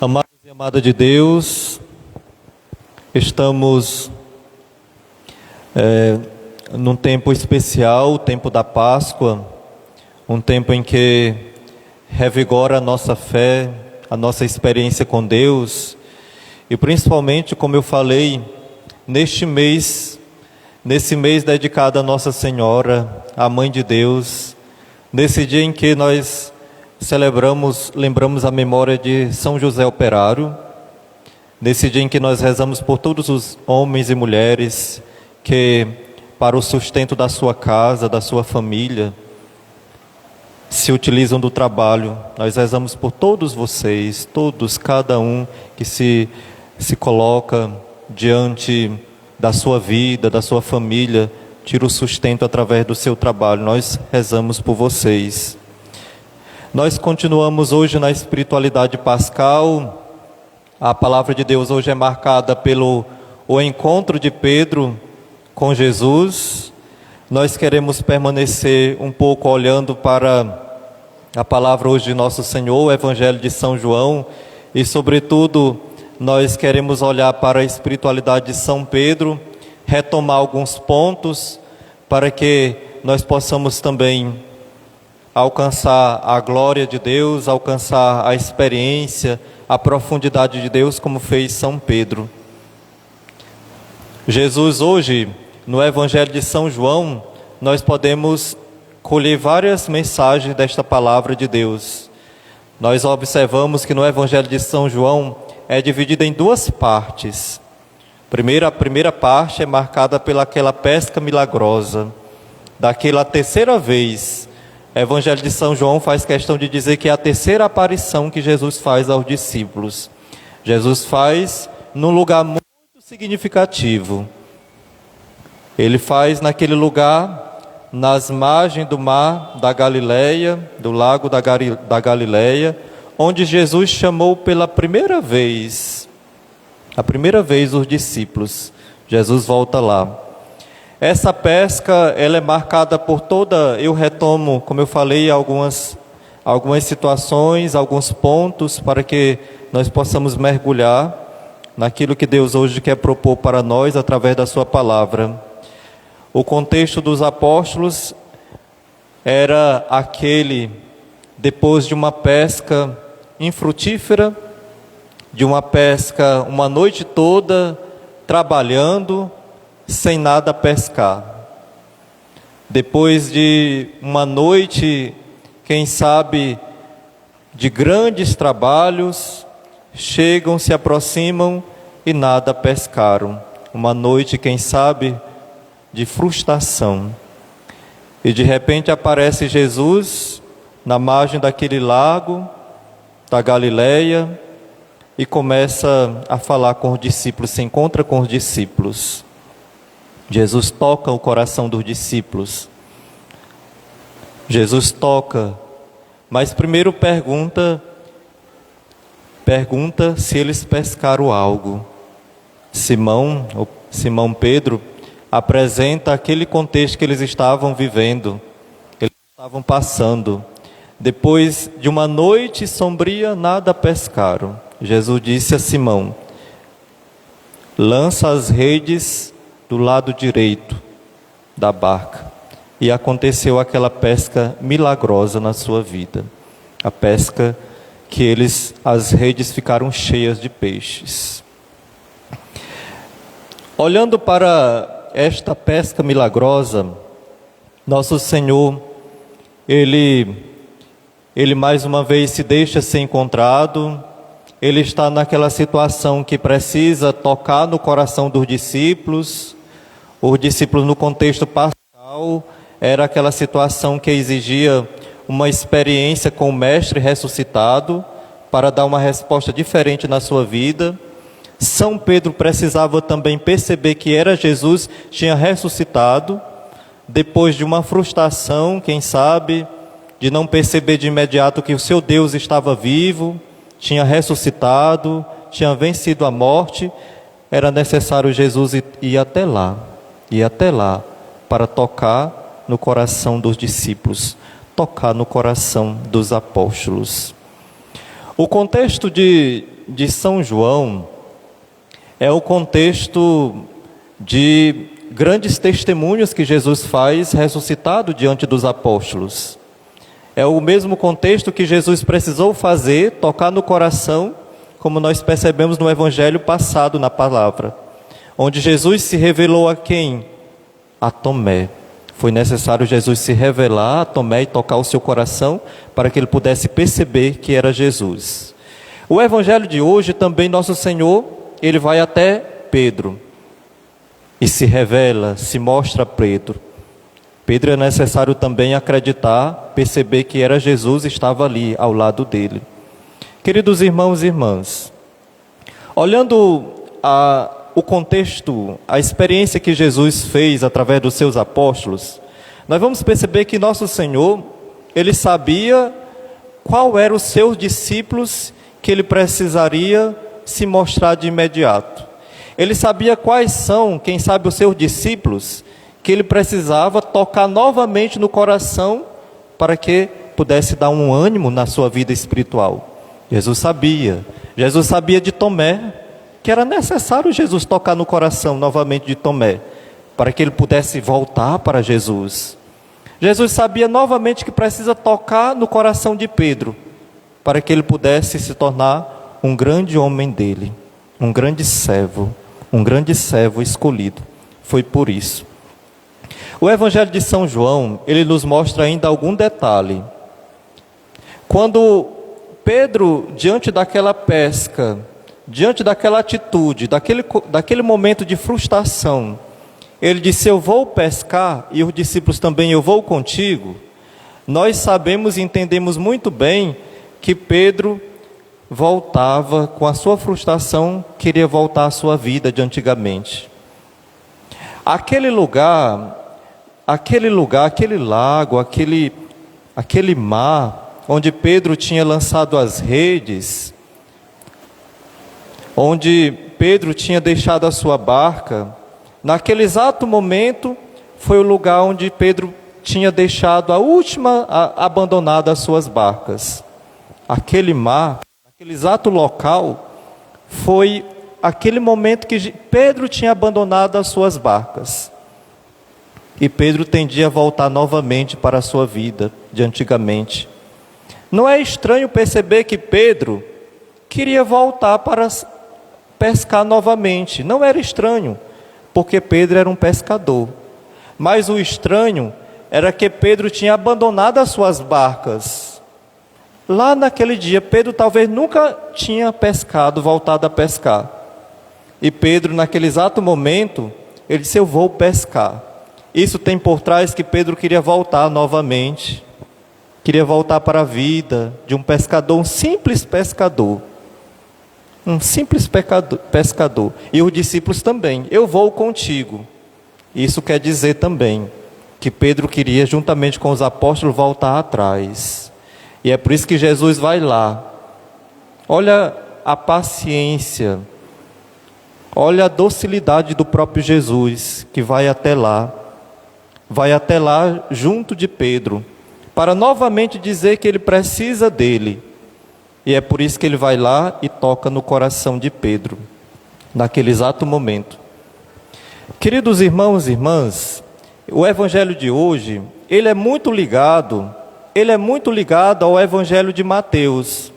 Amados e amadas de Deus, estamos num tempo especial, o tempo da Páscoa, um tempo em que revigora a nossa fé, a nossa experiência com Deus, e principalmente, como eu falei, nesse mês dedicado a Nossa Senhora, a Mãe de Deus, nesse dia em que nós lembramos a memória de São José Operário, nesse dia em que nós rezamos por todos os homens e mulheres que, para o sustento da sua casa, da sua família, se utilizam do trabalho. Nós rezamos por todos vocês, todos, cada um que se coloca diante da sua vida, da sua família, tira o sustento através do seu trabalho. Nós rezamos por vocês. Nós continuamos hoje na espiritualidade pascal. A palavra de Deus hoje é marcada pelo encontro de Pedro com Jesus. Nós queremos permanecer um pouco olhando para a palavra hoje de Nosso Senhor, o Evangelho de São João, e sobretudo nós queremos olhar para a espiritualidade de São Pedro, retomar alguns pontos para que nós possamos também alcançar a glória de Deus, alcançar a experiência, a profundidade de Deus, como fez São Pedro. Jesus hoje, no Evangelho de São João, nós podemos colher várias mensagens desta palavra de Deus. Nós observamos que no Evangelho de São João é dividido em duas partes. A primeira parte é marcada pelaquela pesca milagrosa. Daquela terceira vez, o Evangelho de São João faz questão de dizer que é a terceira aparição que Jesus faz aos discípulos. Jesus faz num lugar muito significativo. Ele faz naquele lugar, nas margens do mar da Galileia, do lago da Galileia, onde Jesus chamou pela primeira vez os discípulos. Jesus volta lá. Essa pesca, ela é marcada por toda, eu retomo, como eu falei, algumas situações, alguns pontos, para que nós possamos mergulhar naquilo que Deus hoje quer propor para nós, através da sua palavra. O contexto dos apóstolos era aquele, depois de uma pesca infrutífera, de uma pesca, uma noite toda, trabalhando, sem nada pescar. Depois de uma noite, quem sabe, de grandes trabalhos, chegam, se aproximam e nada pescaram. Uma noite, quem sabe, de frustração. E de repente aparece Jesus na margem daquele lago da Galileia e começa a falar com os discípulos, se encontra com os discípulos. Jesus toca o coração dos discípulos. Jesus toca, mas primeiro pergunta se eles pescaram algo. Simão Pedro apresenta aquele contexto que eles estavam vivendo, que eles estavam passando. Depois de uma noite sombria, nada pescaram. Jesus disse a Simão: lança as redes do lado direito da barca. E aconteceu aquela pesca milagrosa na sua vida. A pesca que as redes ficaram cheias de peixes. Olhando para esta pesca milagrosa, Nosso Senhor, Ele mais uma vez se deixa ser encontrado. Ele está naquela situação que precisa tocar no coração dos discípulos. Os discípulos, no contexto pascal, era aquela situação que exigia uma experiência com o Mestre ressuscitado para dar uma resposta diferente na sua vida. São Pedro precisava também perceber que era Jesus, tinha ressuscitado, depois de uma frustração, quem sabe, de não perceber de imediato que o seu Deus estava vivo, tinha ressuscitado, tinha vencido a morte. Era necessário Jesus ir até lá, para tocar no coração dos discípulos, tocar no coração dos apóstolos. O contexto de São João é o contexto de grandes testemunhos que Jesus faz ressuscitado diante dos apóstolos. É o mesmo contexto que Jesus precisou fazer, tocar no coração, como nós percebemos no evangelho passado na palavra, onde Jesus se revelou a quem? A Tomé. Foi necessário Jesus se revelar a Tomé e tocar o seu coração para que ele pudesse perceber que era Jesus. O evangelho de hoje também, nosso Senhor, ele vai até Pedro e se revela, se mostra a Pedro. Pedro é necessário também acreditar, perceber que era Jesus e estava ali ao lado dele. Queridos irmãos e irmãs, olhando o contexto, a experiência que Jesus fez através dos seus apóstolos, nós vamos perceber que nosso Senhor, ele sabia qual eram os seus discípulos que ele precisaria se mostrar de imediato. Ele sabia quais são, quem sabe, os seus discípulos que ele precisava tocar novamente no coração para que pudesse dar um ânimo na sua vida espiritual. Jesus sabia de Tomé, que era necessário Jesus tocar no coração novamente de Tomé, para que ele pudesse voltar para Jesus. Jesus sabia novamente que precisa tocar no coração de Pedro, para que ele pudesse se tornar um grande homem dele, um grande servo escolhido. Foi por isso. O Evangelho de São João, ele nos mostra ainda algum detalhe. Quando Pedro, diante daquela pesca, diante daquela atitude, daquele momento de frustração, ele disse: eu vou pescar, e os discípulos também: eu vou contigo. Nós sabemos e entendemos muito bem que Pedro voltava com a sua frustração, queria voltar à sua vida de antigamente. Aquele lugar, aquele lago, aquele mar, onde Pedro tinha lançado as redes, onde Pedro tinha deixado a sua barca, naquele exato momento, foi o lugar onde Pedro tinha deixado a última abandonada as suas barcas. Aquele mar, aquele exato local, foi aquele momento que Pedro tinha abandonado as suas barcas. E Pedro tendia a voltar novamente para a sua vida de antigamente. Não é estranho perceber que Pedro queria voltar para pescar novamente. Não era estranho, porque Pedro era um pescador. Mas o estranho era que Pedro tinha abandonado as suas barcas. Lá naquele dia, Pedro talvez nunca tinha pescado, voltado a pescar. E Pedro, naquele exato momento, ele disse: eu vou pescar. Isso tem por trás que Pedro queria voltar novamente. Queria voltar para a vida de um pescador, um simples pescador. Um simples pescador. E os discípulos também: eu vou contigo. Isso quer dizer também que Pedro queria, juntamente com os apóstolos, voltar atrás. E é por isso que Jesus vai lá. Olha a paciência, olha a docilidade do próprio Jesus, que vai até lá junto de Pedro, para novamente dizer que ele precisa dele. E é por isso que ele vai lá e toca no coração de Pedro, naquele exato momento. Queridos irmãos e irmãs, o evangelho de hoje, ele é muito ligado ao evangelho de Mateus.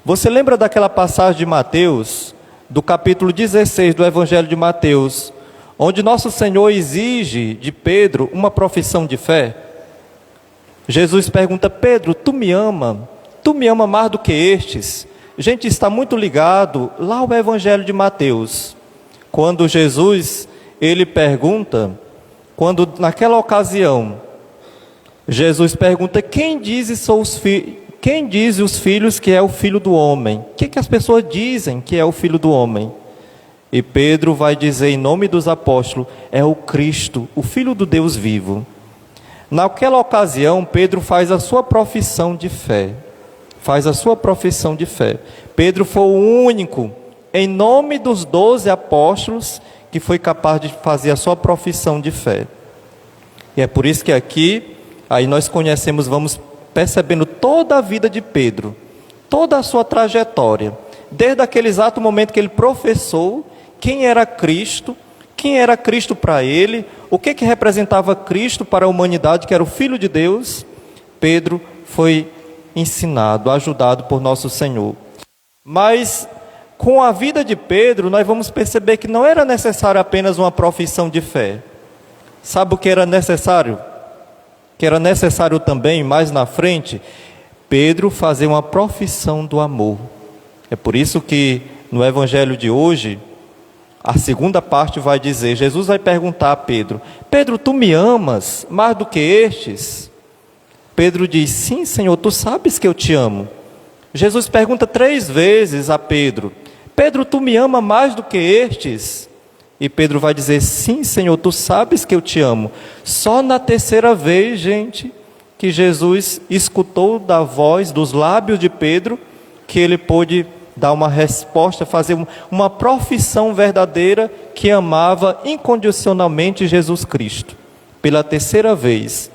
Você lembra daquela passagem de Mateus, do capítulo 16 do evangelho de Mateus, onde nosso Senhor exige de Pedro uma profissão de fé? Jesus pergunta: Pedro, tu me ama? Tu me ama mais do que estes? Gente, está muito ligado lá ao evangelho de Mateus. Quando Jesus, ele pergunta, quando naquela ocasião, Jesus pergunta: quem diz os filhos que é o filho do homem? O que as pessoas dizem que é o filho do homem? E Pedro vai dizer em nome dos apóstolos: é o Cristo, o Filho do Deus vivo. Naquela ocasião, Pedro faz a sua profissão de fé. Pedro foi o único, em nome dos 12 apóstolos, que foi capaz de fazer a sua profissão de fé. E é por isso que aqui, aí nós conhecemos, vamos percebendo toda a vida de Pedro, toda a sua trajetória, desde aquele exato momento que ele professou quem era Cristo para ele, o que representava Cristo para a humanidade, que era o Filho de Deus. Pedro foi ensinado, ajudado por nosso Senhor. Mas com a vida de Pedro, nós vamos perceber que não era necessário apenas uma profissão de fé. Sabe o que era necessário? Que era necessário também, mais na frente, Pedro fazer uma profissão do amor. É por isso que no Evangelho de hoje, a segunda parte vai dizer, Jesus vai perguntar a Pedro: Pedro, tu me amas mais do que estes? Pedro diz: sim, Senhor, tu sabes que eu te amo. Jesus pergunta 3 vezes a Pedro: Pedro, tu me amas mais do que estes? E Pedro vai dizer: sim, Senhor, tu sabes que eu te amo. Só na 3ª vez, gente, que Jesus escutou da voz, dos lábios de Pedro, que ele pôde dar uma resposta, fazer uma profissão verdadeira que amava incondicionalmente Jesus Cristo, pela 3ª vez.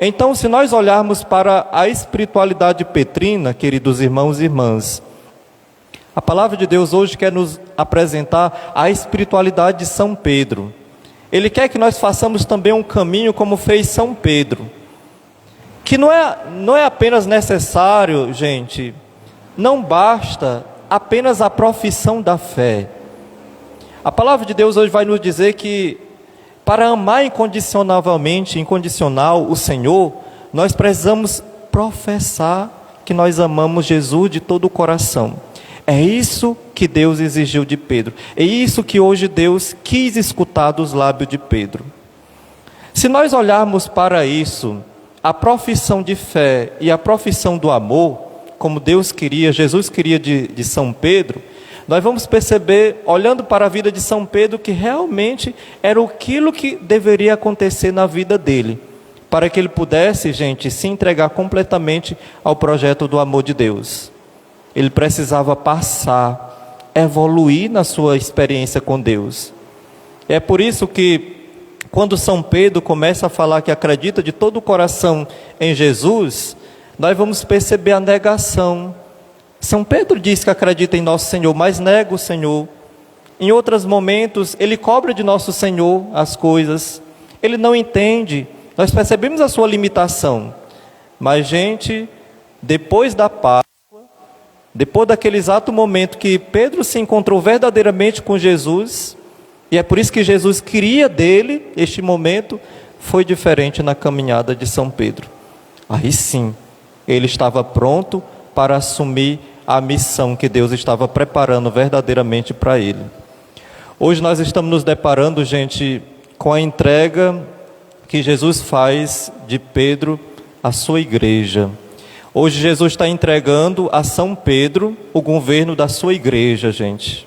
Então, se nós olharmos para a espiritualidade petrina, queridos irmãos e irmãs, a palavra de Deus hoje quer nos apresentar a espiritualidade de São Pedro. Ele quer que nós façamos também um caminho como fez São Pedro, que não é apenas necessário, gente, não basta apenas a profissão da fé. A palavra de Deus hoje vai nos dizer que para amar incondicional o Senhor, nós precisamos professar que nós amamos Jesus de todo o coração. É isso que Deus exigiu de Pedro. É isso que hoje Deus quis escutar dos lábios de Pedro. Se nós olharmos para isso, a profissão de fé e a profissão do amor, como Deus queria, Jesus queria de São Pedro, nós vamos perceber, olhando para a vida de São Pedro, que realmente era aquilo que deveria acontecer na vida dele, para que ele pudesse, gente, se entregar completamente ao projeto do amor de Deus. Ele precisava passar, evoluir na sua experiência com Deus. É por isso que, quando São Pedro começa a falar que acredita de todo o coração em Jesus, nós vamos perceber a negação. São Pedro diz que acredita em nosso Senhor, mas nega o Senhor. Em outros momentos, ele cobra de nosso Senhor as coisas. Ele não entende. Nós percebemos a sua limitação. Mas, gente, depois da Páscoa, depois daquele exato momento que Pedro se encontrou verdadeiramente com Jesus, e é por isso que Jesus queria dele, este momento foi diferente na caminhada de São Pedro. Aí sim, ele estava pronto para assumir a missão que Deus estava preparando verdadeiramente para ele. Hoje nós estamos nos deparando, gente, com a entrega que Jesus faz de Pedro à sua igreja. Hoje Jesus está entregando a São Pedro o governo da sua igreja, gente.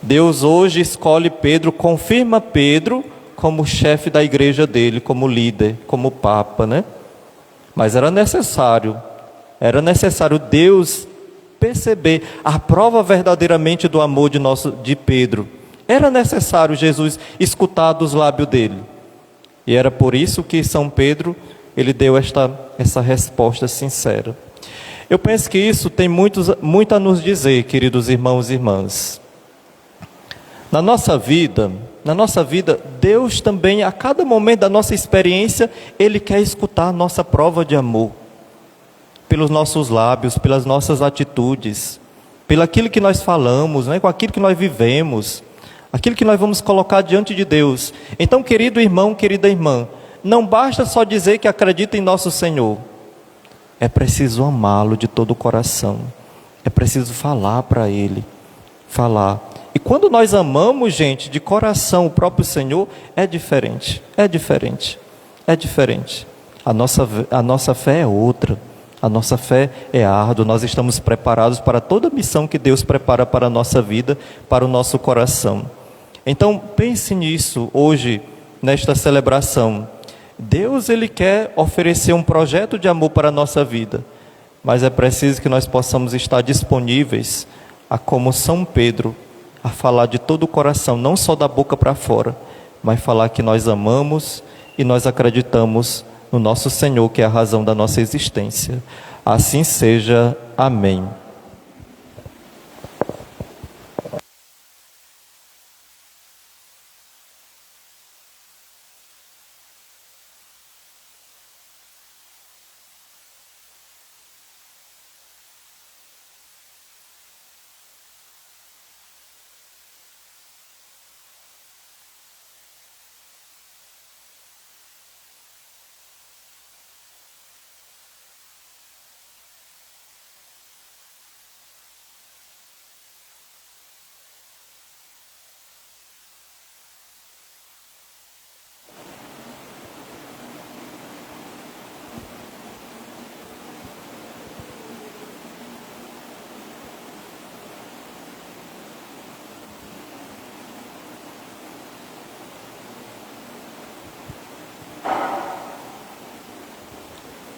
Deus hoje escolhe Pedro, confirma Pedro como chefe da igreja dele, como líder, como papa, né? Mas era necessário Deus perceber a prova verdadeiramente do amor de Pedro. Era necessário Jesus escutar dos lábios dele. E era por isso que São Pedro, ele deu essa resposta sincera. Eu penso que isso tem muito a nos dizer, queridos irmãos e irmãs. Na nossa vida, Deus também, a cada momento da nossa experiência, Ele quer escutar a nossa prova de amor. Pelos nossos lábios, pelas nossas atitudes, pelo aquilo que nós falamos, né, com aquilo que nós vivemos, aquilo que nós vamos colocar diante de Deus. Então, querido irmão, querida irmã, não basta só dizer que acredita em nosso Senhor. É preciso amá-lo de todo o coração. É preciso falar para Ele. Falar. E quando nós amamos, gente, de coração o próprio Senhor, é diferente. É diferente. É diferente. A nossa fé é outra. A nossa fé é árdua. Nós estamos preparados para toda a missão que Deus prepara para a nossa vida, para o nosso coração. Então, pense nisso hoje, nesta celebração. Deus, Ele quer oferecer um projeto de amor para a nossa vida, mas é preciso que nós possamos estar disponíveis a, como São Pedro, a falar de todo o coração, não só da boca para fora, mas falar que nós amamos e nós acreditamos no nosso Senhor, que é a razão da nossa existência. Assim seja. Amém.